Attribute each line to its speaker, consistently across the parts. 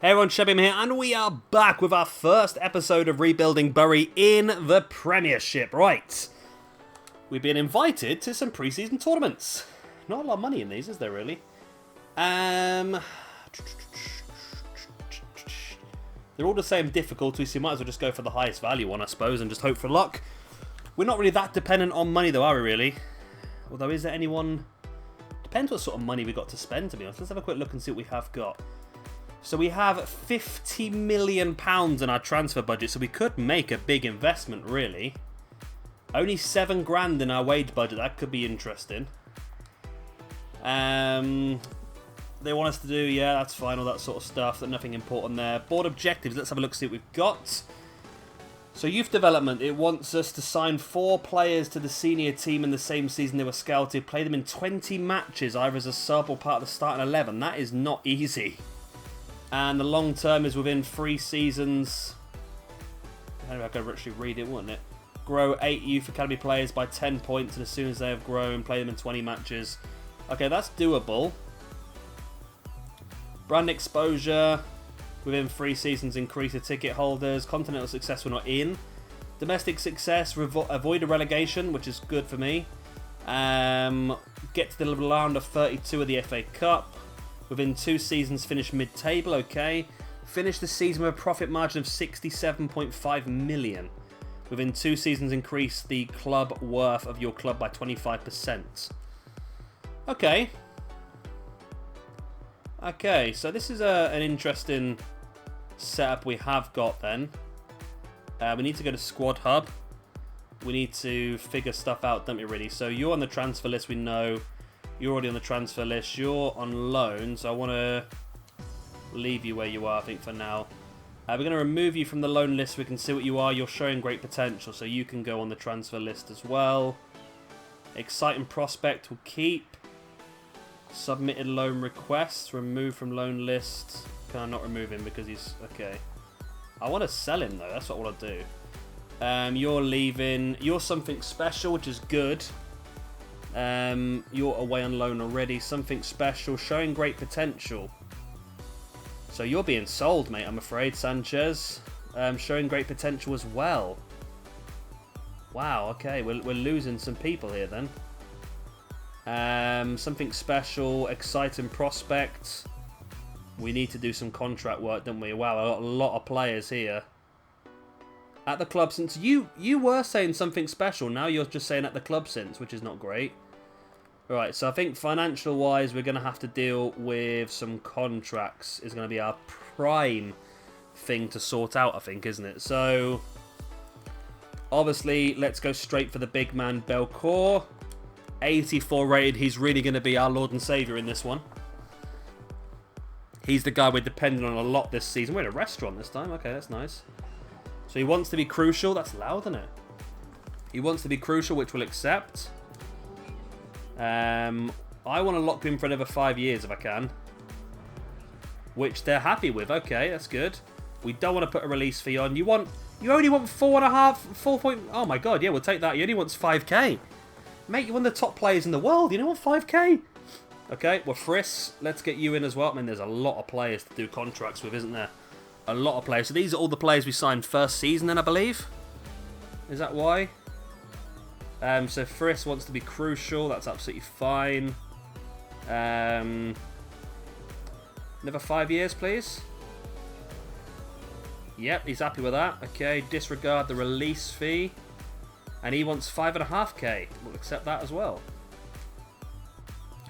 Speaker 1: Hey everyone, Shebim here, and we are back with our first episode of Rebuilding Bury in the Premiership. Right, we've been invited to some pre-season tournaments. Not a lot of money in these, is there really? They're all the same difficulty, so you might as well just go for the highest value one, I suppose, and just hope for luck. We're not really that dependent on money though, are we really? Although, is there anyone... Depends what sort of money we got to spend, to be honest. Let's have a quick look and see what we have got. So we have £50 million in our transfer budget, so we could make a big investment, really. Only £7 in our wage budget, that could be interesting. They want us to do, yeah, that's fine, all that sort of stuff. There's nothing important there. Board objectives, let's have a look, see what we've got. So youth development, it wants us to sign 4 players to the senior team in the same season they were scouted. Play them in 20 matches, either as a sub or part of the starting 11. That is not easy. And the long term is within 3 seasons. I could actually read it, wouldn't it? Grow 8 youth academy players by 10 points, and as soon as they have grown, play them in 20 matches. Okay, that's doable. Brand exposure. Within 3 seasons, increase the ticket holders. Continental success, we're not in. Domestic success, avoid a relegation, which is good for me. Get to the round of 32 of the FA Cup. Within 2 seasons, finish mid-table, okay. Finish the season with a profit margin of 67.5 million. Within 2 seasons, increase the club worth of your club by 25%. Okay. Okay, so this is an interesting setup we have got then. We need to go to Squad Hub. We need to figure stuff out, don't we, really? So you're on the transfer list, we know. You're already on the transfer list. You're on loan, so I want to leave you where you are, I think, for now. We're going to remove you from the loan list so we can see what you are. You're showing great potential, so you can go on the transfer list as well. Exciting prospect will keep. Submitted loan requests. Removed from loan list. Can I not remove him because he's... Okay. I want to sell him, though. That's what I want to do. You're leaving. You're something special, which is good. You're away on loan already. Something special, showing great potential. So you're being sold, mate, I'm afraid, Sanchez. Showing great potential as well. Wow, okay, we're losing some people here then. Something special, exciting prospect. We need to do some contract work, don't we? Wow, I've got a lot of players here. At the club since. You were saying something special, now you're just saying at the club since, which is not great. Right, so I think financial-wise, we're going to have to deal with some contracts. Is going to be our prime thing to sort out, I think, isn't it? So, obviously, let's go straight for the big man, Belcourt. 84 rated. He's really going to be our Lord and Saviour in this one. He's the guy we're depending on a lot this season. We're in a restaurant this time. Okay, that's nice. So he wants to be crucial. That's loud, isn't it? He wants to be crucial, which we'll accept. I want to lock him for another 5 years if I can. Which they're happy with. Okay, that's good. We don't want to put a release fee on. You only want 4 point... Oh my god, yeah, we'll take that. He only wants 5k. Mate, you're one of the top players in the world. You don't want 5k? Okay, well, Friss, let's get you in as well. I mean, there's a lot of players to do contracts with, isn't there? A lot of players. So these are all the players we signed first season then, I believe. Is that why? So Friss wants to be crucial. That's absolutely fine. Another 5 years, please. Yep, he's happy with that. Okay, disregard the release fee. And he wants 5.5k. We'll accept that as well.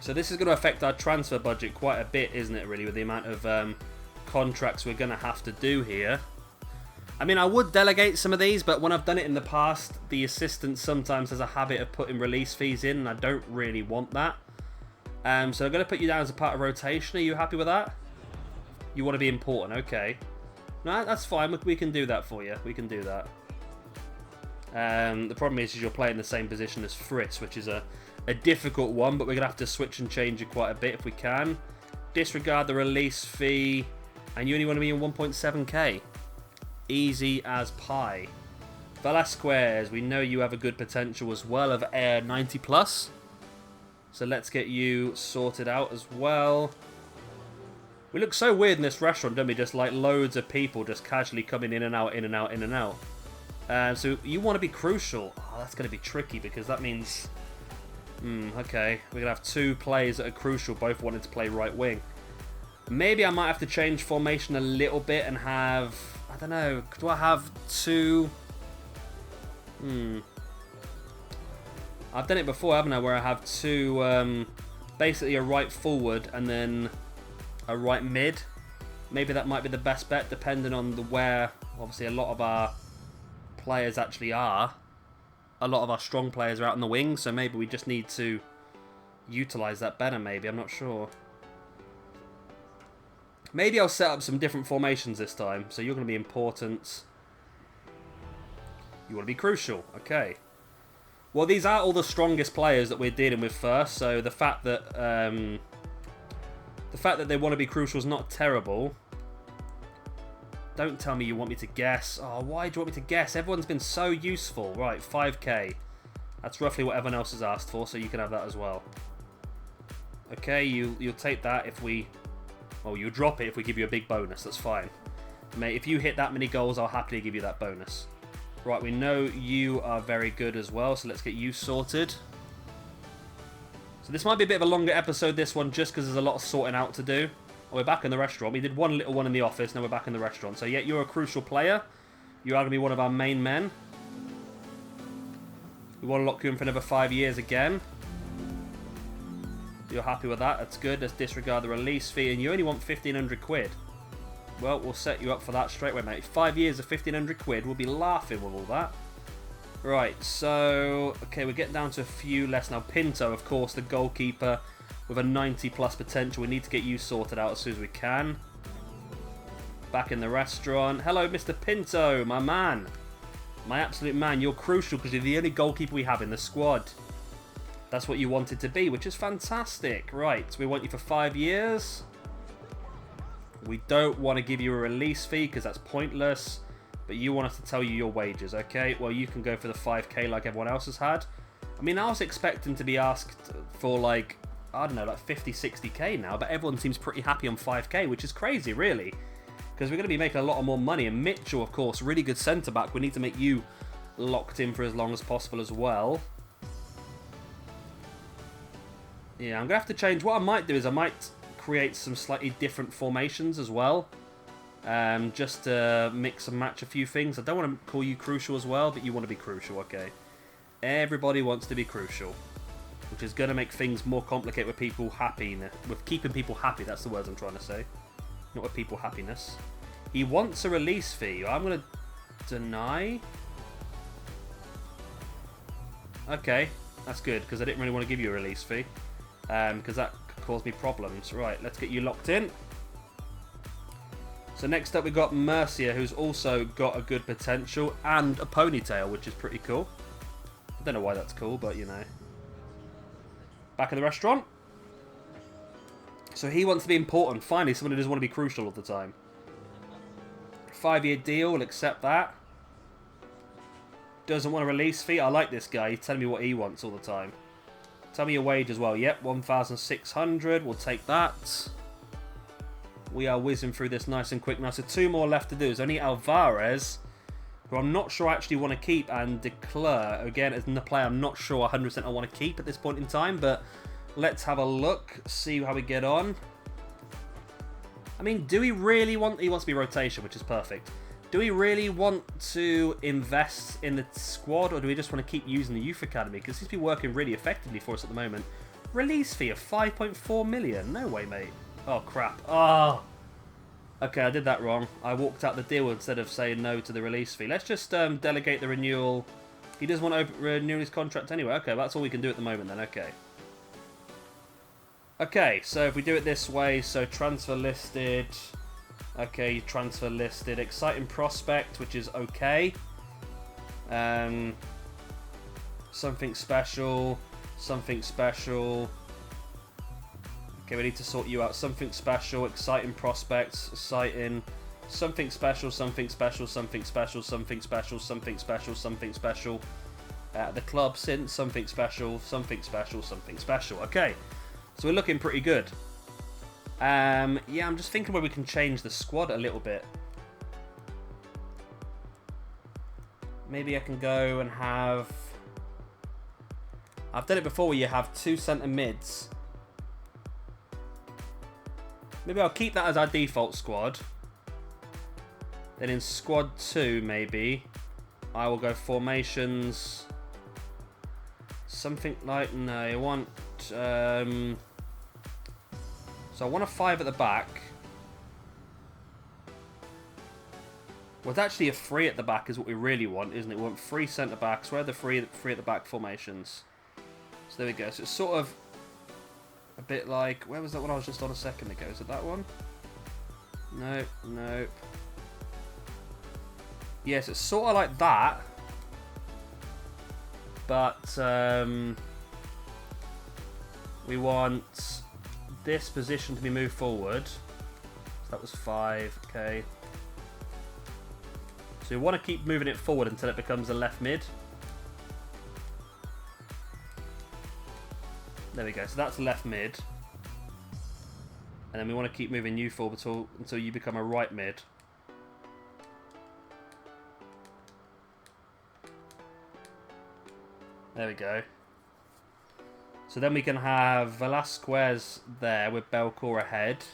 Speaker 1: So this is going to affect our transfer budget quite a bit, isn't it, really, with the amount of contracts we're going to have to do here. I mean, I would delegate some of these, but when I've done it in the past, the assistant sometimes has a habit of putting release fees in, and I don't really want that. So I'm going to put you down as a part of rotation. Are you happy with that? You want to be important, okay. No, that's fine. We can do that for you. We can do that. The problem is you're playing the same position as Fritz, which is a difficult one, but we're going to have to switch and change it quite a bit if we can. Disregard the release fee, and you only want to be in 1.7k. Easy as pie. Velasquez, we know you have a good potential as well of Air 90 plus. So let's get you sorted out as well. We look so weird in this restaurant, don't we? Just like loads of people just casually coming in and out, in and out, in and out. So you want to be crucial. Oh, that's going to be tricky because that means... okay. We're going to have 2 players that are crucial, both wanting to play right wing. Maybe I might have to change formation a little bit and have... I don't know. Do I have 2... I've done it before, haven't I? Where I have 2... basically a right forward and then a right mid. Maybe that might be the best bet, depending on where... Obviously, a lot of our players actually are. A lot of our strong players are out in the wings, so maybe we just need to utilise that better, maybe. I'm not sure. Maybe I'll set up some different formations this time. So you're going to be important. You want to be crucial. Okay. Well, these are all the strongest players that we're dealing with first, so the fact that they want to be crucial is not terrible. Don't tell me you want me to guess. Oh, why do you want me to guess? Everyone's been so useful. Right, 5k. That's roughly what everyone else has asked for, so you can have that as well. Okay, you'll take that if we... Well, you'll drop it if we give you a big bonus. That's fine. Mate, if you hit that many goals, I'll happily give you that bonus. Right, we know you are very good as well, so let's get you sorted. So this might be a bit of a longer episode, this one, just because there's a lot of sorting out to do. Oh, we're back in the restaurant. We did one little one in the office, now we're back in the restaurant. So yeah, you're a crucial player. You are going to be one of our main men. We want to lock you in for another 5 years again. You're happy with that? That's good. Let's disregard the release fee, and you only want 1,500 quid. Well, we'll set you up for that straight away, mate. 5 years of 1,500 quid. We'll be laughing with all that. Right, so... Okay, we're getting down to a few less now. Pinto, of course, the goalkeeper with a 90-plus potential. We need to get you sorted out as soon as we can. Back in the restaurant. Hello, Mr. Pinto, my man. My absolute man. You're crucial because you're the only goalkeeper we have in the squad. That's what you wanted to be, which is fantastic. Right, so we want you for 5 years. We don't want to give you a release fee because that's pointless. But you want us to tell you your wages, okay? Well, you can go for the 5k like everyone else has had. I mean, I was expecting to be asked for like, I don't know, like 50, 60k now. But everyone seems pretty happy on 5k, which is crazy, really. Because we're going to be making a lot more money. And Mitchell, of course, really good centre-back. We need to make you locked in for as long as possible as well. Yeah, I'm going to have to change. What I might do is I might create some slightly different formations as well. Just to mix and match a few things. I don't want to call you crucial as well, but you want to be crucial, okay? Everybody wants to be crucial, which is going to make things more complicated with people happy. With keeping people happy, that's the words I'm trying to say. Not with people happiness. He wants a release fee. I'm going to deny. Okay, that's good, because I didn't really want to give you a release fee. Because that could cause me problems. Right, let's get you locked in. So next up we've got Mercia, who's also got a good potential and a ponytail, which is pretty cool. I don't know why that's cool, but you know. Back in the restaurant. So he wants to be important. Finally, someone who doesn't want to be crucial all the time. 5-year deal, we'll accept that. Doesn't want a release fee. I like this guy. He's telling me what he wants all the time. Tell me your wage as well. Yep, 1,600. We'll take that. We are whizzing through this nice and quick now. So 2 more left to do. There's only Alvarez, who I'm not sure I actually want to keep, and Declare. Again, as a player, I'm not sure 100% I want to keep at this point in time, but let's have a look, see how we get on. I mean, do we really want... He wants to be rotation, which is perfect. Do we really want to invest in the squad, or do we just want to keep using the youth academy? Because it seems to be working really effectively for us at the moment. Release fee of 5.4 million? No way, mate. Oh, crap. Oh. Okay, I did that wrong. I walked out the deal instead of saying no to the release fee. Let's just delegate the renewal. He doesn't want to renew his contract anyway. Okay, that's all we can do at the moment then. Okay. Okay, so if we do it this way, so transfer listed. Okay, transfer listed. Exciting prospect, which is okay. Something special. Something special. Okay, we need to sort you out. Something special, exciting prospects, exciting, something special, something special, something special, something special, something special, something special. At the club since, something special, something special, something special. Okay, so we're looking pretty good. Yeah, I'm just thinking where we can change the squad a little bit. Maybe I can go and have... I've done it before where you have 2 centre mids. Maybe I'll keep that as our default squad. Then in squad 2, maybe, I will go formations. Something like, no, I want... so I want a 5 at the back. Well, it's actually a 3 at the back is what we really want, isn't it? We want 3 centre backs. Where are the three at the back formations? So there we go. So it's sort of a bit like... Where was that one I was just on a second ago? Is it that one? Nope, nope. Yes, it's sort of like that. But we want this position to be moved forward. So that was 5, okay. So we want to keep moving it forward until it becomes a left mid. There we go, so that's left mid. And then we want to keep moving you forward until you become a right mid. There we go. So then we can have Velasquez there with Belcourt ahead.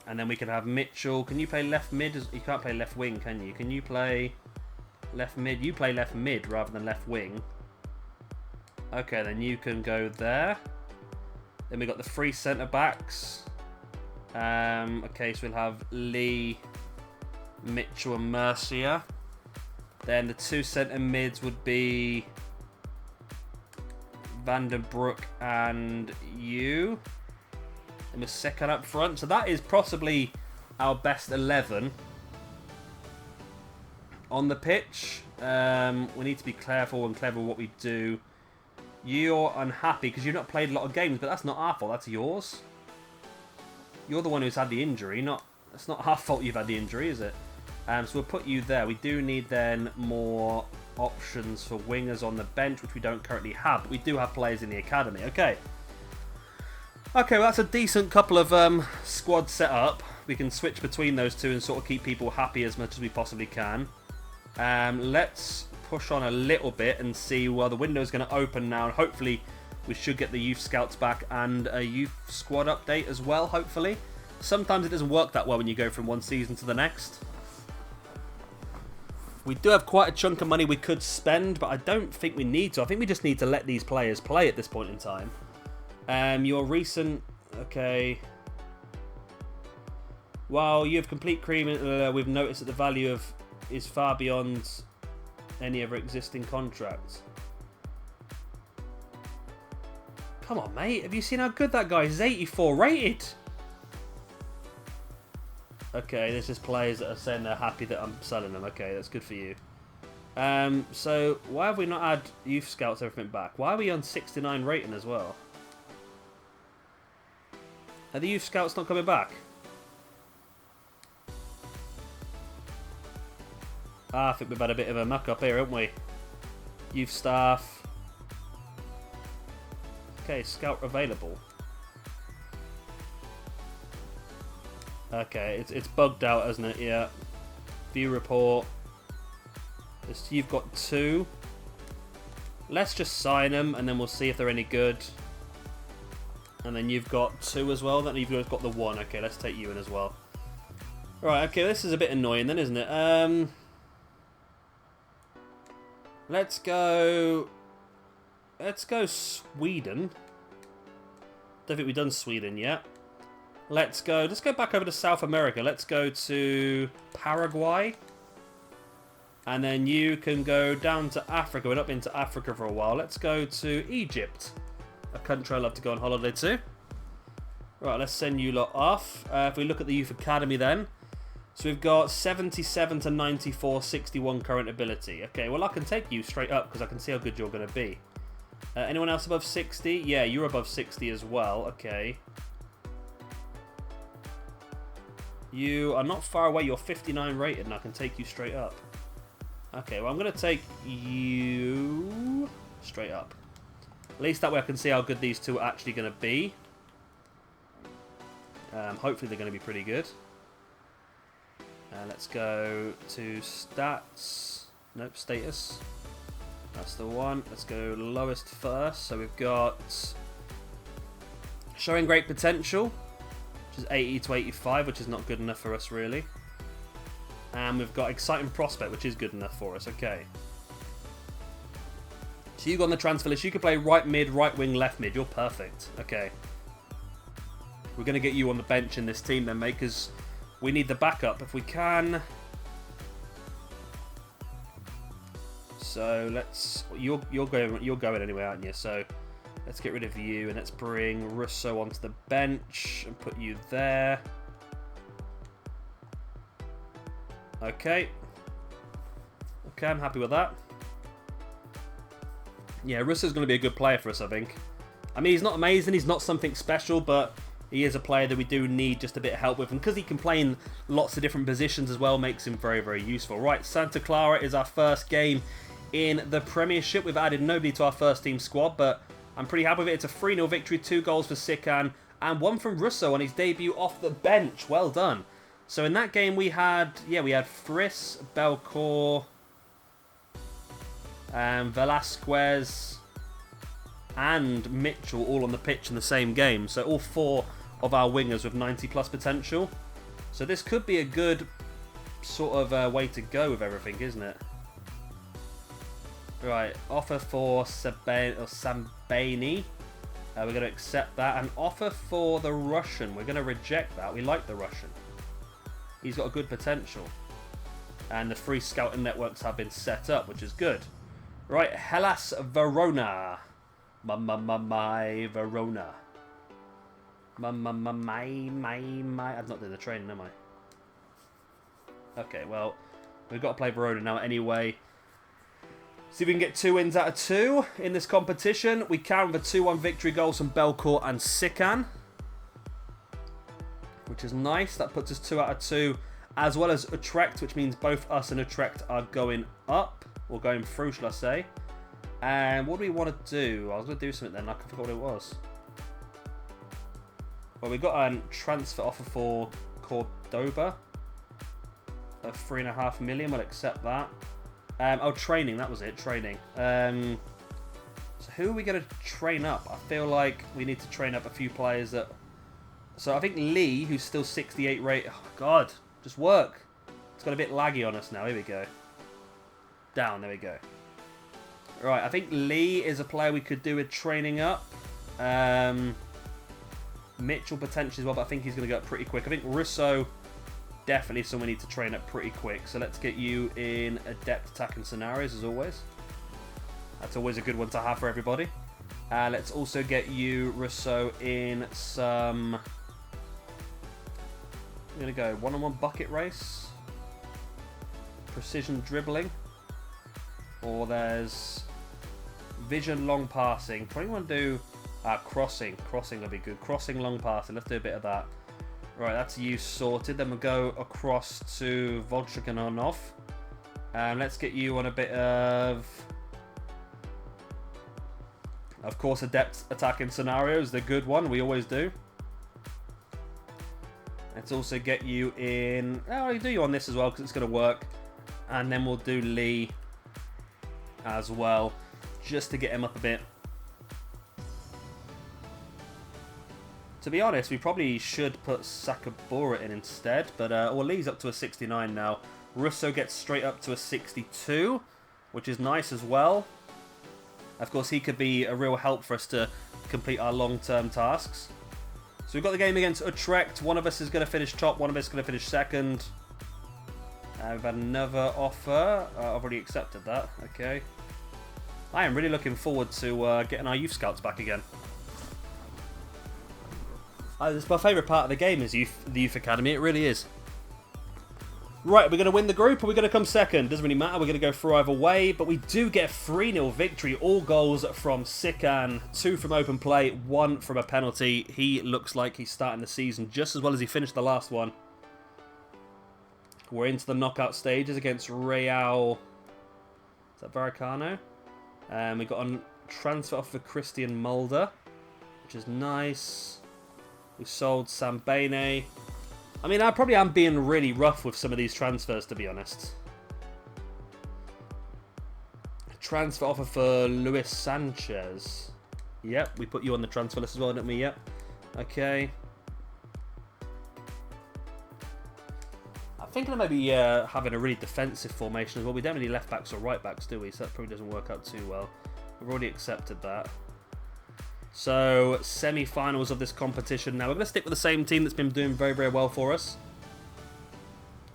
Speaker 1: And then we can have Mitchell. Can you play left mid? You can't play left wing, can you? Can you play left mid? You play left mid rather than left wing. Okay, then you can go there. Then we got the 3 centre backs. Okay, so we'll have Lee, Mitchell, and Mercier. Then the 2 centre mids would be Vandenbroek and you. And the second up front. So that is possibly our best 11 on the pitch. We need to be careful and clever with what we do. You're unhappy because you've not played a lot of games, but that's not our fault. That's yours. You're the one who's had the injury. It's not our fault you've had the injury, is it? So we'll put you there. We do need then more options for wingers on the bench, which we don't currently have. But we do have players in the academy. Okay. Okay, well, that's a decent couple of squads set up. We can switch between those two and sort of keep people happy as much as we possibly can. Let's push on a little bit and see, well, the window's going to open now. And hopefully we should get the youth scouts back and a youth squad update as well, hopefully. Sometimes it doesn't work that well when you go from one season to the next. We do have quite a chunk of money we could spend, but I don't think we need to. I think we just need to let these players play at this point in time. Your recent... Okay. While you have complete cream, we've noticed that the value of is far beyond any other existing contracts. Come on, mate. Have you seen how good that guy is? He's 84 rated. Okay, there's just players that are saying they're happy that I'm selling them. Okay, that's good for you. So, why have we not had youth scouts everything back? Why are we on 69 rating as well? Are the youth scouts not coming back? I think we've had a bit of a muck up here, haven't we? Youth staff. Okay, scout available. Okay, it's bugged out, isn't it? Yeah. View report. You've got 2. Let's just sign them, and then we'll see if they're any good. And then you've got 2 as well. Then you've got the 1. Okay, let's take you in as well. Right, okay, this is a bit annoying then, isn't it? Let's go Sweden. Don't think we've done Sweden yet. Let's go back over to South America. Let's go to Paraguay. And then you can go down to Africa. We've not been to Africa for a while. Let's go to Egypt. A country I love to go on holiday to. Right, let's send you lot off. If we look at the Youth Academy then. So we've got 77 to 94, 61 current ability. Okay, well I can take you straight up because I can see how good you're going to be. Anyone else above 60? Yeah, you're above 60 as well. Okay. You are not far away. You're 59 rated and I can take you straight up. Okay, well I'm going to take you straight up. At least that way I can see how good these two are actually going to be. Hopefully they're going to be pretty good. Let's go to stats. Nope, status. That's the one. Let's go lowest first. So we've got showing great potential, which is 80 to 85, which is not good enough for us really. And we've got exciting prospect, which is good enough for us. Okay. So you got on the transfer list. You can play right mid, right wing, left mid. You're perfect. Okay. We're going to get you on the bench in this team then, mate, because we need the backup if we can. So let's... You're going anyway, aren't you? So let's get rid of you and let's bring Russo onto the bench and put you there. Okay. Okay, I'm happy with that. Yeah, Russo's going to be a good player for us, I think. I mean, he's not amazing, he's not something special, but he is a player that we do need just a bit of help with. And because he can play in lots of different positions as well, makes him very, very useful. Right, Santa Clara is our first game in the Premiership. We've added nobody to our first team squad, but I'm pretty happy with it. It's a 3-0 victory, 2 goals for Sikan, and 1 from Russo on his debut off the bench. Well done. So in that game we had Friss, Belcourt, Velasquez and Mitchell all on the pitch in the same game. So all 4 of our wingers with 90 plus potential. So this could be a good sort of way to go with everything, isn't it? Right, offer for Sambani. We're going to accept that. And offer for the Russian. We're going to reject that. We like the Russian. He's got a good potential. And the free scouting networks have been set up, which is good. Right, Hellas Verona. My Verona. I'm not doing the training, am I? Okay, well, we've got to play Verona now anyway. See if we can get 2 wins out of 2 in this competition. We can with a 2-1 victory goals from Belcourt and Sikan, which is nice. That puts us 2 out of 2, as well as Utrecht, which means both us and Utrecht are going up, or going through, shall I say. And what do we want to do? I was going to do something then, I forgot what it was. Well, we got a transfer offer for Cordoba of 3.5 million. We'll accept that. Oh, training. That was it. Training. So who are we going to train up? I feel like we need to train up a few players that... So I think Lee, who's still 68 rate... Oh, God. Just work. It's got a bit laggy on us now. Here we go. Down. There we go. Right. I think Lee is a player we could do with training up. Mitchell potentially as well, but I think he's going to go up pretty quick. I think Russo... Definitely someone we need to train up pretty quick. So let's get you in adept attacking scenarios as always. That's always a good one to have for everybody. Let's also get you, Russo, in some... I'm going to go one-on-one bucket race. Precision dribbling. Or there's vision long passing. Probably want to do crossing. Crossing would be good. Crossing long passing. Let's do a bit of that. Right, that's you sorted. Then we'll go across to Volchaganov. And let's get you on a bit of course, adept attacking scenarios. The good one, we always do. Let's also get you in... I'll do you on this as well, because it's going to work. And then we'll do Lee as well, just to get him up a bit. To be honest, we probably should put Sakabura in instead, but well, Lee's up to a 69 now. Russo gets straight up to a 62, which is nice as well. Of course, he could be a real help for us to complete our long-term tasks. So we've got the game against Utrecht. One of us is going to finish top, one of us is going to finish second. We've had another offer. I've already accepted that. Okay. I am really looking forward to getting our youth scouts back again. It's my favourite part of the game is the Youth Academy. It really is. Right, we're going to win the group or we're going to come second. Doesn't really matter. We're going to go through either way. But we do get a 3-0 victory. All goals from Sikan. 2 from open play. 1 from a penalty. He looks like he's starting the season just as well as he finished the last one. We're into the knockout stages against Real. Is that Varacano? We got a transfer off for Christian Mulder, which is nice. We sold Sambene. I mean, I probably am being really rough with some of these transfers, to be honest. Transfer offer for Luis Sanchez. Yep, we put you on the transfer list as well, didn't we? Yep. Okay. I'm thinking of maybe having a really defensive formation as well. We don't have any left backs or right backs, do we? So that probably doesn't work out too well. We've already accepted that. So, semi-finals of this competition. Now, we're going to stick with the same team that's been doing very, very well for us.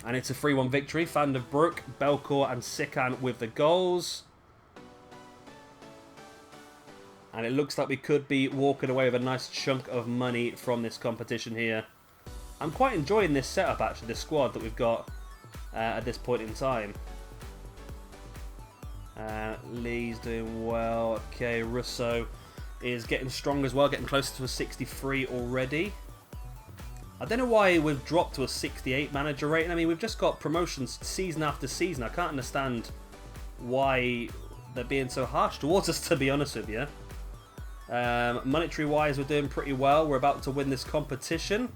Speaker 1: And it's a 3-1 victory. Van der Broek, Belcourt and Sikan with the goals. And it looks like we could be walking away with a nice chunk of money from this competition here. I'm quite enjoying this setup, actually, this squad that we've got at this point in time. Lee's doing well. Okay, Russo is getting strong as well, getting closer to a 63 already. I don't know why we've dropped to a 68 manager rating. I mean, we've just got promotions season after season. I can't understand why they're being so harsh towards us, to be honest with you. Monetary-wise, we're doing pretty well. We're about to win this competition.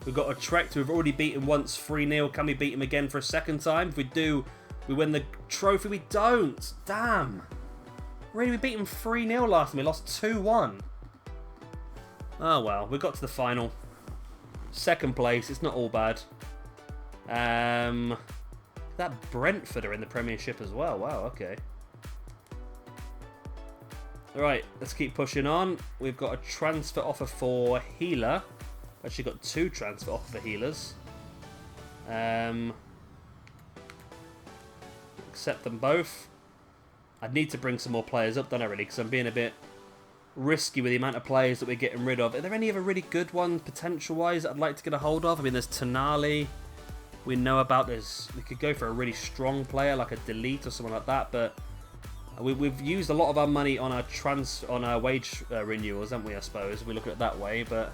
Speaker 1: We've got Utrecht, who we've already beaten once 3-0. Can we beat him again for a second time? If we do, we win the trophy. We don't. Damn. Really, we beat him 3-0 last time. We lost 2-1. Oh, well. We got to the final. Second place. It's not all bad. That Brentford are in the Premiership as well. Wow, okay. Alright, let's keep pushing on. We've got a transfer offer for Healer. Actually got 2 transfer offer for Healers. Accept them both. I'd need to bring some more players up, don't I, really? Because I'm being a bit risky with the amount of players that we're getting rid of. Are there any other really good ones, potential-wise, that I'd like to get a hold of? I mean, there's Tonali. We know about this. We could go for a really strong player, like a Delete or someone like that, but we've used a lot of our money on our wage renewals, haven't we, I suppose, if we look at it that way, but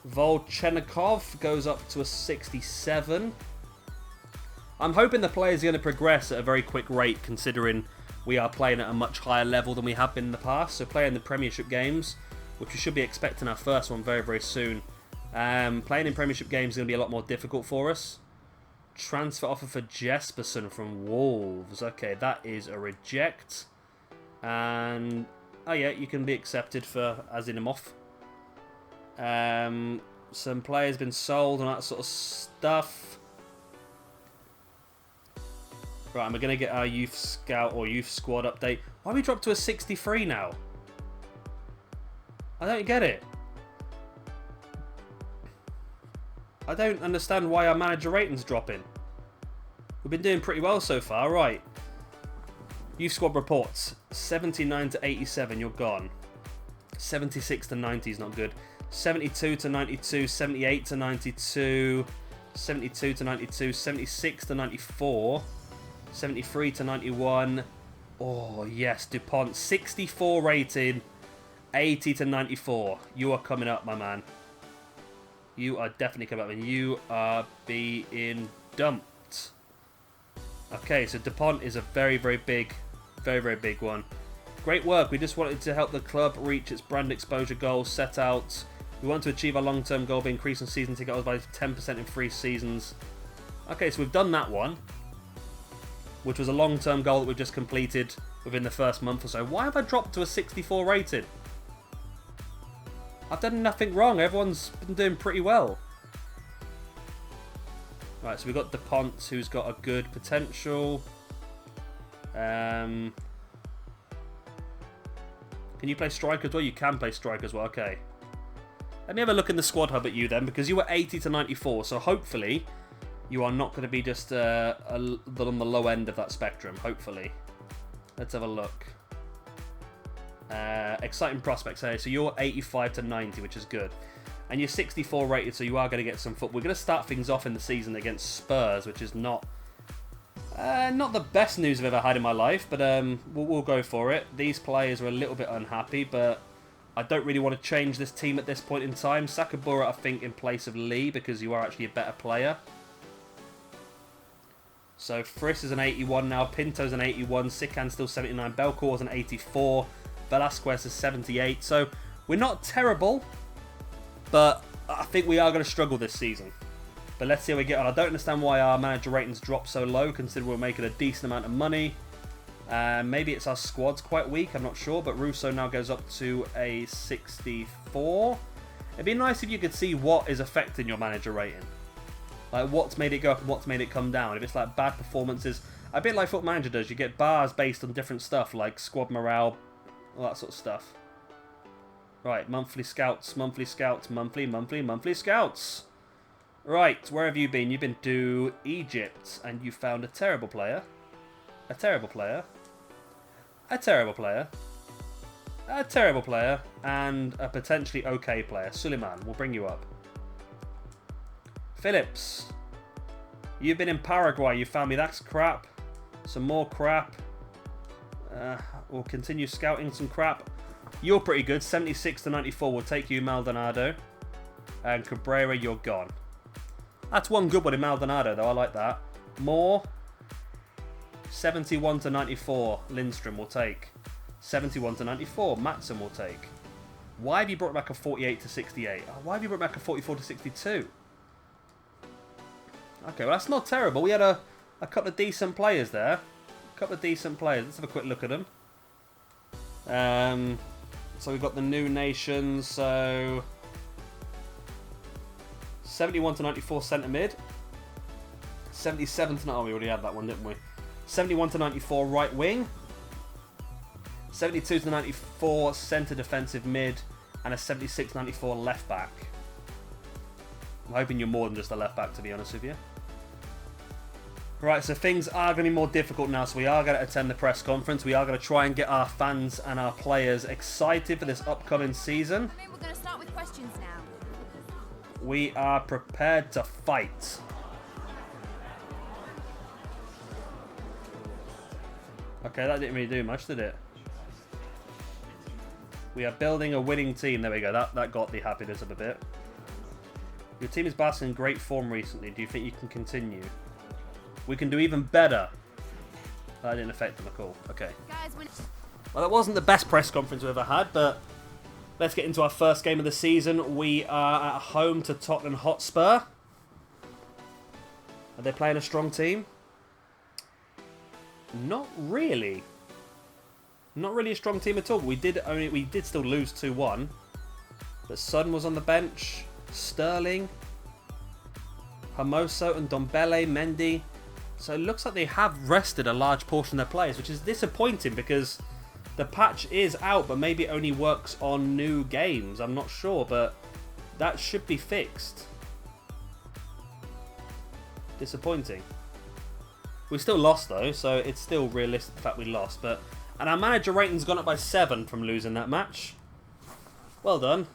Speaker 1: Volchenikov goes up to a 67. I'm hoping the players are going to progress at a very quick rate, considering we are playing at a much higher level than we have been in the past. So playing the Premiership games, which we should be expecting our first one very, very soon. Playing in Premiership games is going to be a lot more difficult for us. Transfer offer for Jesperson from Wolves. Okay, that is a reject. And, oh yeah, you can be accepted for as in him off. Some players been sold and that sort of stuff. Right, and we're going to get our youth scout or youth squad update. Why we dropped to a 63 now? I don't get it. I don't understand why our manager rating's dropping. We've been doing pretty well so far. Right. Youth squad reports. 79 to 87, you're gone. 76 to 90 is not good. 72 to 92, 78 to 92, 72 to 92, 76 to 94, 73 to 91. Oh, yes, DuPont. 64 rating, 80 to 94. You are coming up, my man. You are definitely coming up, and you are being dumped. Okay, so DuPont is a very, very big one. Great work. We just wanted to help the club reach its brand exposure goals set out. We want to achieve our long-term goal of increasing season ticket holders by 10% in 3 seasons. Okay, so we've done that one, which was a long-term goal that we've just completed within the first month or so. Why have I dropped to a 64 rated? I've done nothing wrong. Everyone's been doing pretty well. Right, so we've got DuPont, who's got a good potential. Can you play striker as well? You can play striker as well. Okay. Let me have a look in the squad hub at you then, because you were 80 to 94, so hopefully you are not going to be just on the low end of that spectrum, hopefully. Let's have a look. Exciting prospects here. So you're 85 to 90, which is good. And you're 64 rated, so you are going to get some football. We're going to start things off in the season against Spurs, which is not the best news I've ever had in my life, but we'll go for it. These players are a little bit unhappy, but I don't really want to change this team at this point in time. Sakabura, I think, in place of Lee, because you are actually a better player. So Friss is an 81 now, Pinto's an 81, Sikan's still 79, Belcourt's an 84, Velasquez is 78. So we're not terrible, but I think we are going to struggle this season. But let's see how we get on. I don't understand why our manager ratings drop so low, considering we're making a decent amount of money. Maybe it's our squad's quite weak, I'm not sure. But Russo now goes up to a 64. It'd be nice if you could see what is affecting your manager rating. Like what's made it go up and what's made it come down. If it's like bad performances, a bit like Foot Manager does, you get bars based on different stuff, like squad morale, all that sort of stuff. Right, monthly scouts, monthly scouts. Right, where have you been? You've been to Egypt, and you found a terrible player. A terrible player. A terrible player. A terrible player. And a potentially okay player. Suleiman, we'll bring you up. Phillips. You've been in Paraguay. You found me. That's crap. Some more crap. We'll continue scouting some crap. You're pretty good. 76 to 94. We'll take you, Maldonado. And Cabrera, you're gone. That's one good one in Maldonado, though. I like that. More. 71 to 94. Lindstrom will take. 71 to 94. Matson will take. Why have you brought back a 48 to 68? Why have you brought back a 44 to 62? Okay, well, that's not terrible. We had a couple of decent players there. A couple of decent players. Let's have a quick look at them. So we've got the new nations. So 71 to 94 centre mid. 77 to... Oh, we already had that one, didn't we? 71 to 94 right wing. 72 to 94 centre defensive mid. And a 76 to 94 left back. I'm hoping you're more than just a left back, to be honest with you. Right, so things are going to be more difficult now. So we are going to attend the press conference. We are going to try and get our fans and our players excited for this upcoming season.
Speaker 2: I mean, we're going to start with questions now.
Speaker 1: We are prepared to fight. Okay, that didn't really do much, did it? We are building a winning team. There we go. That got the happiness up a bit. Your team is basking in great form recently. Do you think you can continue? We can do even better. That didn't affect them at all. Okay.
Speaker 2: Guys,
Speaker 1: Well, that wasn't the best press conference we've ever had, but let's get into our first game of the season. We are at home to Tottenham Hotspur. Are they playing a strong team? Not really. Not really a strong team at all. We did still lose 2-1. But Son was on the bench. Sterling. Hermoso and Dombele, Mendy. So it looks like they have rested a large portion of their players, which is disappointing because the patch is out, but maybe it only works on new games. I'm not sure, but that should be fixed. Disappointing. We still lost though, so it's still realistic the fact we lost. And our manager rating's gone up by 7 from losing that match. Well done.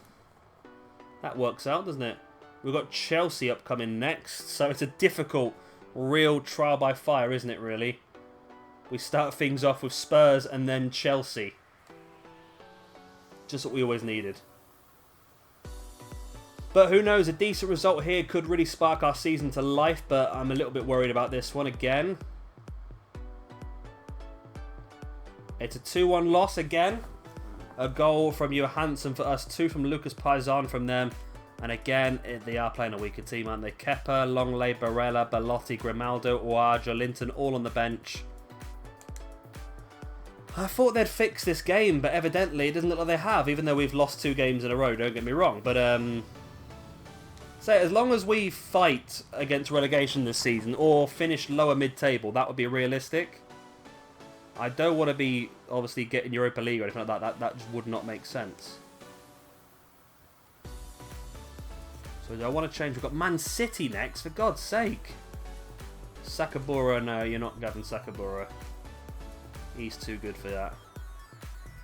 Speaker 1: That works out, doesn't it? We've got Chelsea upcoming next, so it's a difficult, real trial by fire, isn't it, really? We start things off with Spurs and then Chelsea. Just what we always needed. But who knows, a decent result here could really spark our season to life, but I'm a little bit worried about this one again. It's a 2-1 loss again. A goal from Johansson for us, 2 from Lucas Paisan from them. And again, they are playing a weaker team, aren't they? Kepa, Longley, Barella, Belotti, Grimaldo, Ouaja, Linton, all on the bench. I thought they'd fix this game, but evidently it doesn't look like they have, even though we've lost 2 games in a row, don't get me wrong. But, so as long as we fight against relegation this season, or finish lower mid-table, that would be realistic. I don't want to be, obviously, getting Europa League or anything like that. That just would not make sense. So do I want to change? We've got Man City next, for God's sake. Sakabura, no, you're not Gavin Sakabura. He's too good for that.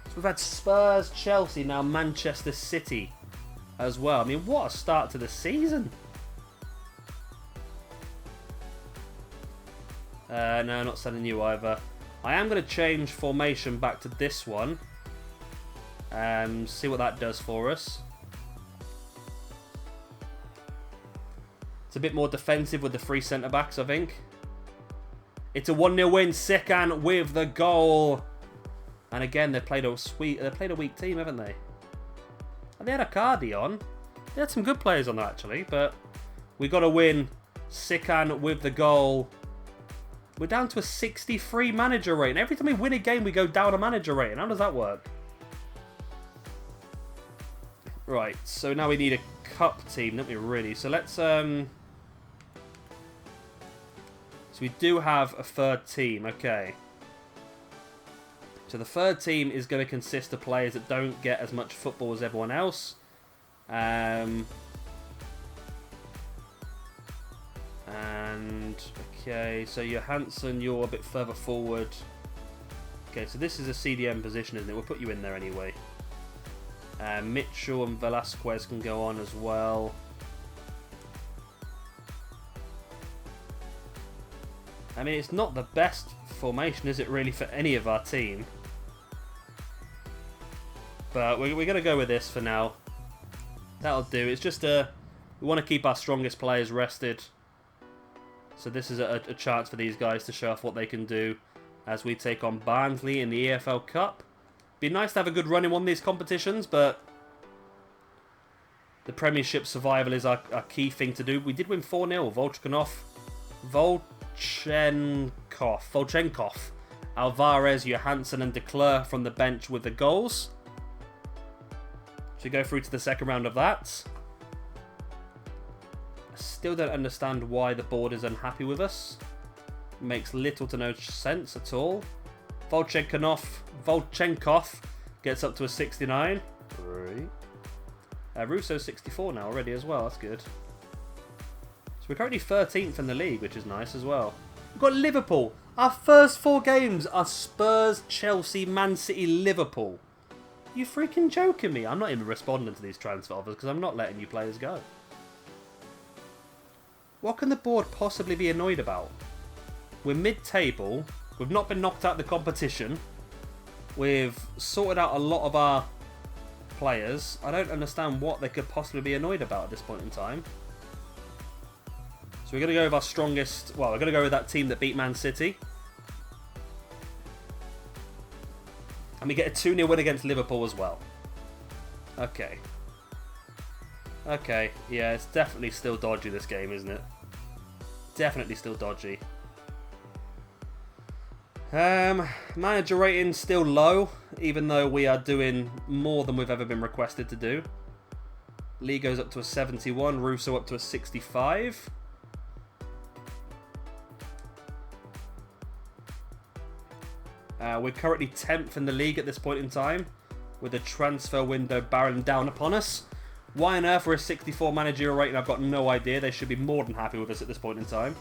Speaker 1: So we've had Spurs, Chelsea, now Manchester City as well. I mean, what a start to the season. No, not sending you either. I am going to change formation back to this one. See what that does for us. It's a bit more defensive with the 3 centre-backs, I think. It's a 1-0 win. Sekan with the goal. And again, they played a weak team, haven't they? And they had a Cardi on. They had some good players on that, actually, but we got to win. Sikan with the goal. We're down to a 63 manager rating. Every time we win a game, we go down a manager rating. How does that work? Right, so now we need a cup team, don't we, really? So let's... So we do have a third team, okay. So the third team is going to consist of players that don't get as much football as everyone else. And, okay, so Johansson, you're a bit further forward. Okay, so this is a CDM position, isn't it? We'll put you in there anyway. Mitchell and Velasquez can go on as well. I mean, it's not the best formation, is it, really, for any of our team? But we're going to go with this for now. That'll do. It's just we want to keep our strongest players rested. So this is a chance for these guys to show off what they can do as we take on Barnsley in the EFL Cup. Be nice to have a good run in one of these competitions, but the Premiership survival is our key thing to do. We did win 4-0. Volchenkov, Alvarez, Johansson and De Cler from the bench with the goals. So we go through to the second round of that. I still don't understand why the board is unhappy with us. Makes little to no sense at all. Volchenkov gets up to a 69. Right. Russo's 64 now already as well. That's good. So we're currently 13th in the league, which is nice as well. We've got Liverpool. Our first 4 games are Spurs, Chelsea, Man City, Liverpool. You freaking joking me? I'm not even responding to these transfer offers because I'm not letting you players go. What can the board possibly be annoyed about? We're mid-table. We've not been knocked out of the competition. We've sorted out a lot of our players. I don't understand what they could possibly be annoyed about at this point in time. So we're going to go with our strongest... Well, we're going to go with that team that beat Man City. And we get a 2-0 win against Liverpool as well. Okay. Okay, yeah, it's definitely still dodgy, this game, isn't it? Definitely still dodgy. Manager rating still low, even though we are doing more than we've ever been requested to do. Lee goes up to a 71, Russo up to a 65. We're currently 10th in the league at this point in time, with the transfer window barreling down upon us. Why on earth we're a 64 managerial rating, I've got no idea. They should be more than happy with us at this point in time.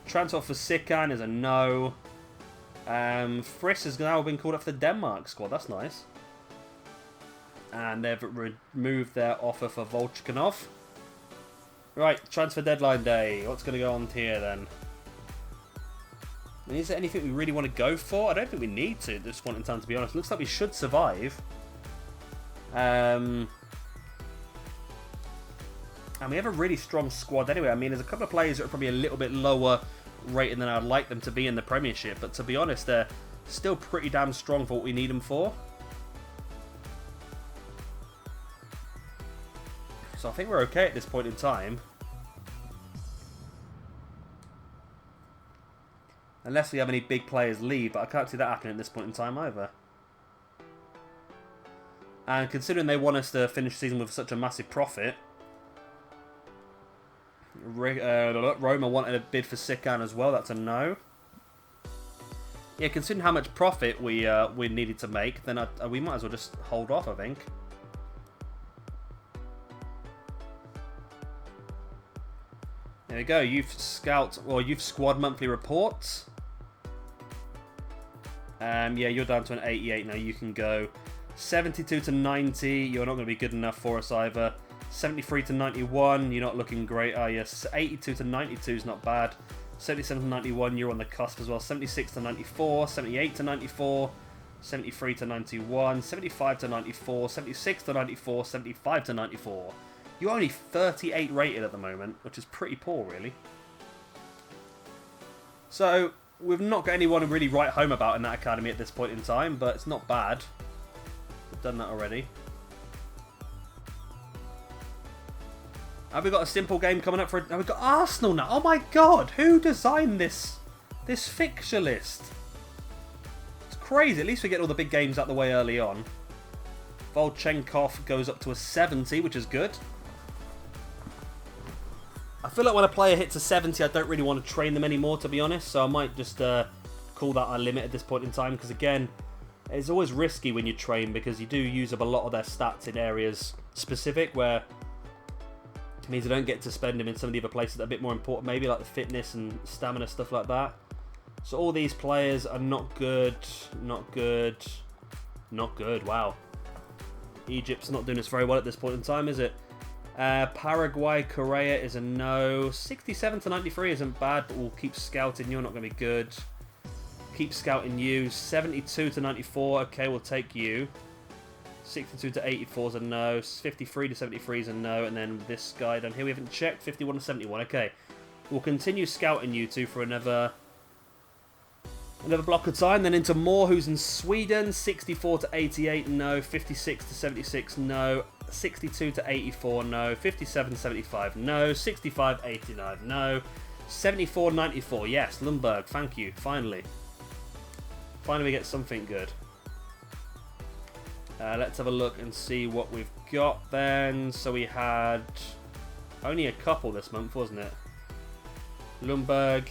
Speaker 1: Transfer for Sikan is a no. Friss has now been called up for the Denmark squad. That's nice. And they've removed their offer for Volchenkov. Right, transfer deadline day. What's going to go on here then? I mean, is there anything we really want to go for? I don't think we need to at this point in time, to be honest. Looks like we should survive. And we have a really strong squad anyway. I mean, there's a couple of players that are probably a little bit lower rated than I'd like them to be in the Premiership. But to be honest, they're still pretty damn strong for what we need them for. So I think we're okay at this point in time. Unless we have any big players leave, but I can't see that happening at this point in time either. And considering they want us to finish the season with such a massive profit, Roma wanted a bid for Sikan as well. That's a no. Yeah, considering how much profit we needed to make, then we might as well just hold off, I think. There we go. Youth squad monthly reports. Yeah, you're down to an 88 now. You can go 72 to 90. You're not going to be good enough for us either. 73 to 91. You're not looking great, are you? 82 to 92 is not bad. 77 to 91. You're on the cusp as well. 76 to 94. 78 to 94. 73 to 91. 75 to 94. 76 to 94. 75 to 94. You're only 38 rated at the moment, which is pretty poor, really. So, we've not got anyone to really write home about in that academy at this point in time, but it's not bad. We've done that already. Have we got a simple game coming up for... Have we got Arsenal now? Oh my god, who designed this fixture list? It's crazy. At least we get all the big games out the way early on. Volchenkov goes up to a 70, which is good. I feel like when a player hits a 70, I don't really want to train them anymore, to be honest. So I might just call that our limit at this point in time. Because again, it's always risky when you train because you do use up a lot of their stats in areas specific where... It means I don't get to spend them in some of the other places that are a bit more important, maybe like the fitness and stamina, stuff like that. So all these players are not good, not good, not good. Wow. Egypt's not doing us very well at this point in time, is it? Paraguay, Korea is a no. 67 to 93 isn't bad, but we'll keep scouting. You're not going to be good. Keep scouting you. 72 to 94. Okay, we'll take you. 62 to 84 is a no. 53 to 73 is a no. And then this guy down here we haven't checked. 51 to 71. Okay. We'll continue scouting you two for another block of time. Then into Moore, who's in Sweden. 64 to 88, no. 56 to 76, no. 62 to 84, no. 57 to 75, no. 65 89, no. 74 94, yes. Lundberg, thank you. Finally. Finally we get something good. Let's have a look and see what we've got then. So we had only a couple this month, wasn't it? Lundberg,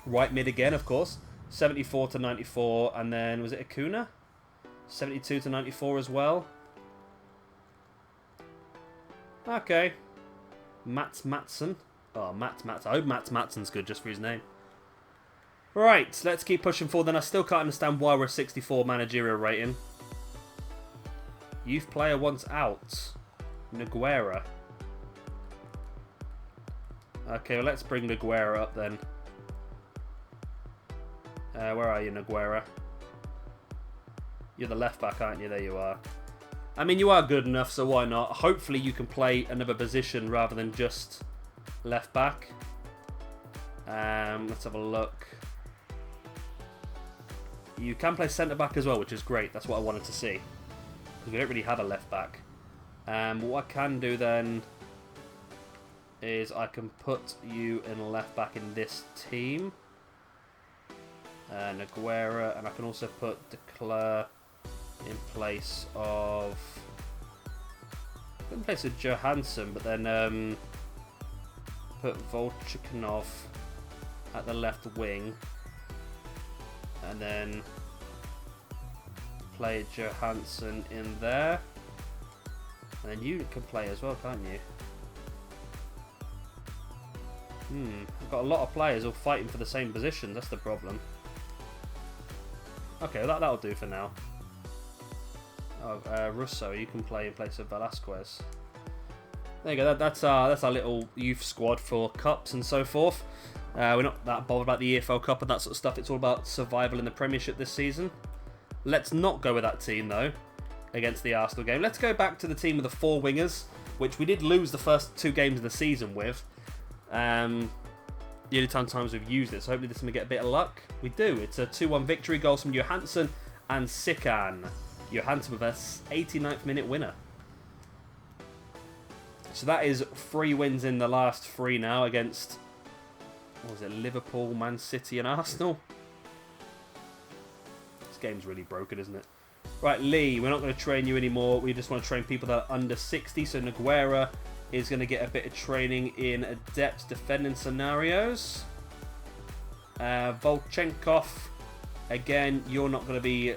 Speaker 1: right mid again, of course. 74 to 94, and then was it Acuna? 72 to 94 as well. Okay. Mats Matson. Oh, Mats Matson. I hope Mats Matson's good just for his name. Right, let's keep pushing forward. Then I still can't understand why we're a 64 managerial rating. Youth player wants out. Nogueira. Okay, well, let's bring Nogueira up then. Where are you, Nogueira? You're the left back, aren't you? There you are. I mean, you are good enough, so why not? Hopefully you can play another position rather than just left back. Let's have a look. You can play centre back as well, which is great. That's what I wanted to see. Because we don't really have a left back. What I can do then is I can put you in left back in this team. Nogueira, and I can also put Declare in place of Johansson, but then put Volchenkov at the left wing, and then play Johansson in there, and then you can play as well, can't you? I've got a lot of players all fighting for the same position. That's the problem. Okay, well that'll do for now. Oh, Russo, you can play in place of Velasquez. There you go. That's our little youth squad for cups and so forth. We're not that bothered about the EFL Cup and that sort of stuff. It's all about survival in the Premiership this season. Let's not go with that team though against the Arsenal game. Let's go back to the team with the 4 wingers, which we did lose the first 2 games of the season with. The only times we've used it, so hopefully this is going to get a bit of luck. We do. It's a 2-1 victory. Goals from Johansson and Sikan. Johansson with a 89th minute winner. So that is 3 wins in the last 3 now against, what was it, Liverpool, Man City and Arsenal. This game's really broken, isn't it? Right, Lee, we're not going to train you anymore. We just want to train people that are under 60. So Nogueira is going to get a bit of training in adept defending scenarios. Volchenkov, again, you're not going to be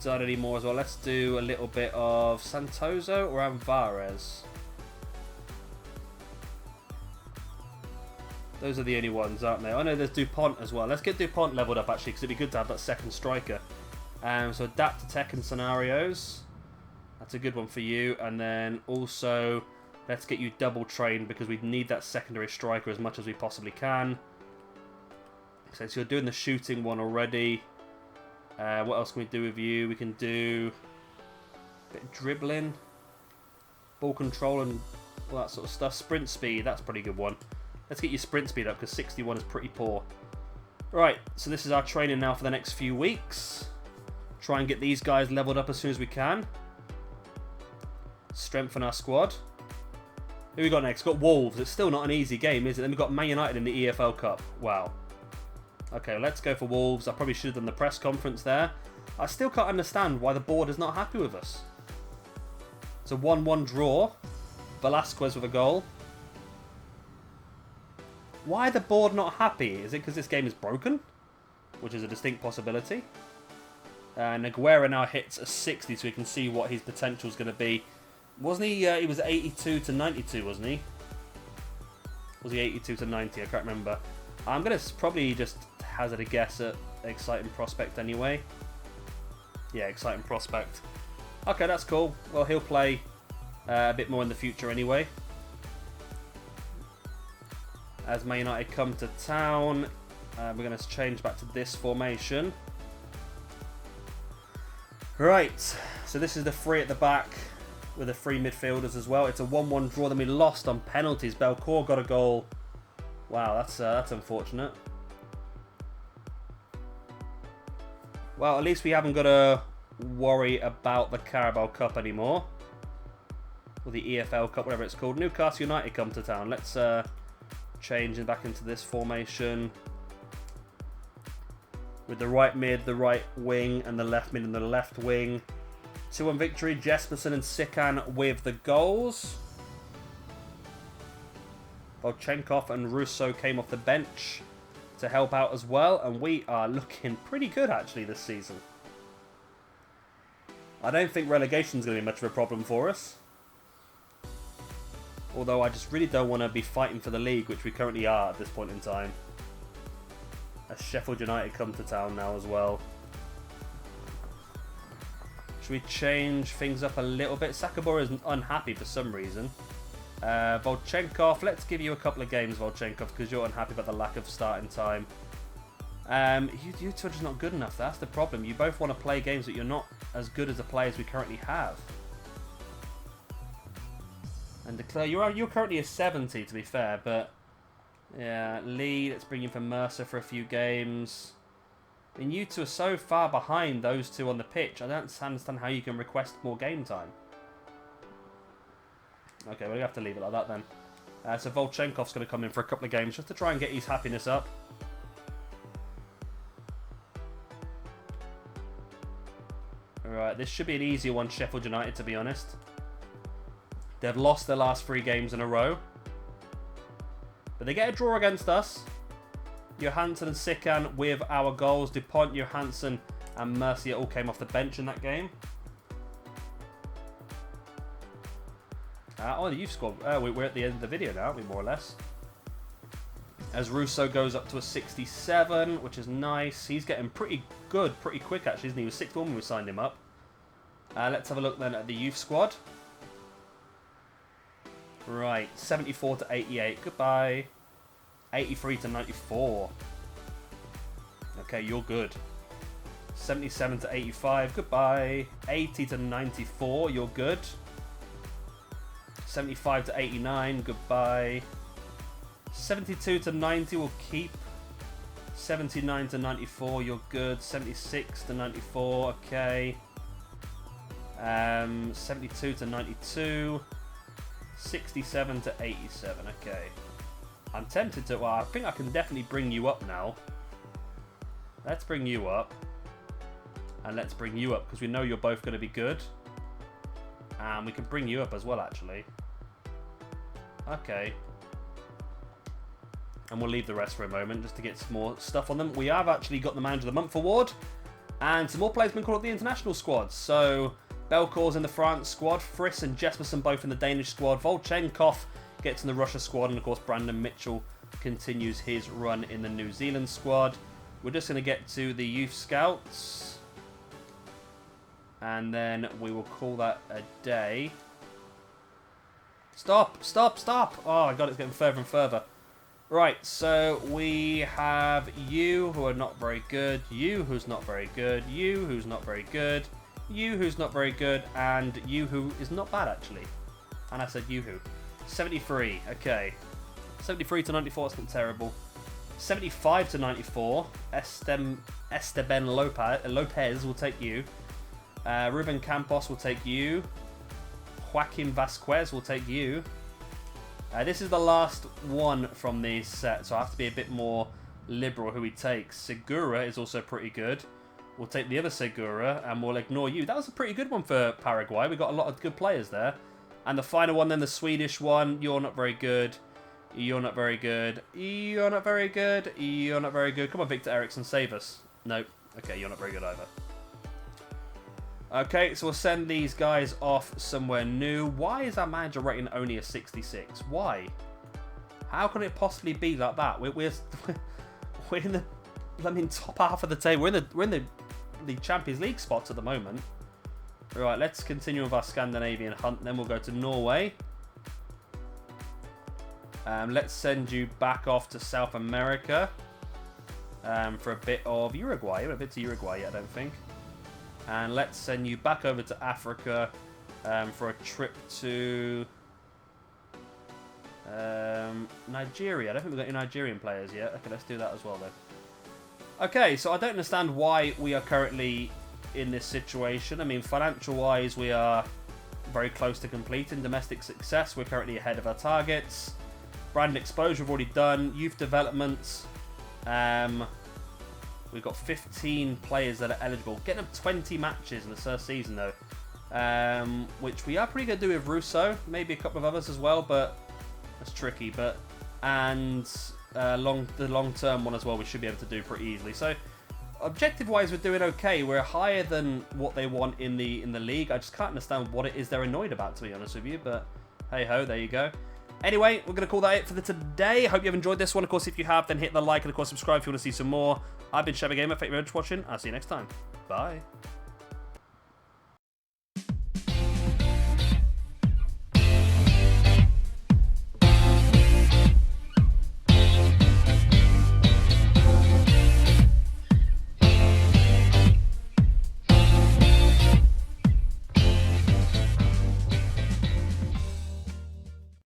Speaker 1: done anymore as well. Let's do a little bit of Santoso or Alvarez. Those are the only ones, aren't they? Oh no, there's Dupont as well. Let's get Dupont leveled up actually, because it'd be good to have that second striker. So adapt to tech and scenarios. That's a good one for you. And then also, let's get you double trained because we need that secondary striker as much as we possibly can. So you're doing the shooting one already. What else can we do with you? We can do a bit of dribbling, ball control and all that sort of stuff. Sprint speed, that's a pretty good one. Let's get your sprint speed up because 61 is pretty poor. Right, so this is our training now for the next few weeks. Try and get these guys leveled up as soon as we can. Strengthen our squad. Who we got next? Got Wolves. It's still not an easy game, is it? Then we've got Man United in the EFL Cup. Wow. Okay, let's go for Wolves. I probably should have done the press conference there. I still can't understand why the board is not happy with us. It's a 1-1 draw. Velasquez with a goal. Why are the board not happy? Is it because this game is broken? Which is a distinct possibility. Aguero now hits a 60, so we can see what his potential is going to be. Wasn't he? He was 82 to 92, wasn't he? Was he 82 to 90? I can't remember. I'm going to probably just hazard a guess at exciting prospect anyway. Yeah, exciting prospect. Okay, that's cool. Well, he'll play a bit more in the future anyway. As Man United come to town, we're going to change back to this formation. Right, so this is the three at the back with the three midfielders as well. It's a 1-1 draw. Then we lost on penalties. Belcourt got a goal. Wow, that's unfortunate. Well, at least we haven't got to worry about the Carabao Cup anymore. Or the EFL Cup, whatever it's called. Newcastle United come to town. Let's change back into this formation. With the right mid, the right wing, and the left mid and the left wing. 2-1 victory. Jesperson and Sikan with the goals. Volchenkov and Russo came off the bench to help out as well. And we are looking pretty good, actually, this season. I don't think relegation is going to be much of a problem for us. Although I just really don't want to be fighting for the league, which we currently are at this point in time. As Sheffield United come to town now as well. Should we change things up a little bit? Sakabura is unhappy for some reason. Volchenkov, let's give you a couple of games, Volchenkov, because you're unhappy about the lack of starting time. You two are just not good enough. That's the problem. You both want to play games, but you're not as good as the players we currently have. And Declare, you're currently a 70, to be fair, but yeah, Lee, let's bring you for Mercer for a few games. I mean, you two are so far behind those two on the pitch. I don't understand how you can request more game time. Okay, we'll have to leave it like that then. So Volchenkov's going to come in for a couple of games just to try and get his happiness up. Alright, this should be an easier one, Sheffield United, to be honest. They've lost their last 3 games in a row. But they get a draw against us. Johansson and Sikan with our goals. DuPont, Johansson and Mercier all came off the bench in that game. The youth squad. We're at the end of the video now, aren't we, more or less? As Russo goes up to a 67, which is nice. He's getting pretty good, pretty quick, actually, isn't he? He was 6-1 when we signed him up. Let's have a look then at the youth squad. Right, 74 to 88. Goodbye. 83 to 94. Okay, you're good. 77 to 85. Goodbye. 80 to 94. You're good. 75 to 89. Goodbye. 72 to 90. We'll keep. 79 to 94. You're good. 76 to 94. Okay. 72 to 92. 67 to 87, okay. I'm tempted to... Well, I think I can definitely bring you up now. Let's bring you up. And let's bring you up, because we know you're both going to be good. And we can bring you up as well, actually. Okay. And we'll leave the rest for a moment, just to get some more stuff on them. We have actually got the Manager of the Month award. And some more players have been called up the international squad. So... Belcourt's in the France squad, Friss and Jesperson both in the Danish squad, Volchenkov gets in the Russia squad, and of course Brandon Mitchell continues his run in the New Zealand squad. We're just going to get to the youth scouts, and then we will call that a day. Stop, stop, stop! Oh my god, it's getting further and further. Right, so we have you, who are not very good, you, who's not very good, you, who's not very good, you, who's not very good, and you, who is not bad, actually. And I said you, who. 73, okay. 73 to 94, that's not terrible. 75 to 94, Esteban Lopez will take you. Ruben Campos will take you. Joaquin Vasquez will take you. This is the last one from these sets, so I have to be a bit more liberal who we take. Segura is also pretty good. We'll take the other Segura, and we'll ignore you. That was a pretty good one for Paraguay. We got a lot of good players there. And the final one, then the Swedish one. You're not very good. You're not very good. You're not very good. You're not very good. Come on, Victor Eriksson, save us. Nope. Okay, you're not very good either. Okay, so we'll send these guys off somewhere new. Why is our manager rating only a 66? Why? How can it possibly be like that? We're in the top half of the table. We're in the Champions League spots at the moment. Right, let's continue with our Scandinavian hunt. Then we'll go to Norway. Let's send you back off to South America for a bit of Uruguay. A bit to Uruguay yet, I don't think. And let's send you back over to Africa for a trip to Nigeria. I don't think we've got any Nigerian players yet. Okay, let's do that as well, though. Okay, so I don't understand why we are currently in this situation. I mean, financial-wise, we are very close to completing. Domestic success, we're currently ahead of our targets. Brand exposure, we've already done. Youth developments, we've got 15 players that are eligible. Getting up 20 matches in the first season, though. Which we are pretty good to do with Russo. Maybe a couple of others as well, but that's tricky. And the long-term one as well, we should be able to do pretty easily. So, objective-wise, we're doing okay. We're higher than what they want in the league. I just can't understand what it is they're annoyed about, to be honest with you. But hey-ho, there you go. Anyway, we're going to call that it for today. Hope you've enjoyed this one. Of course, if you have, then hit the like and, of course, subscribe if you want to see some more. I've been Chevy Gamer. Thank you very much for watching. I'll see you next time. Bye.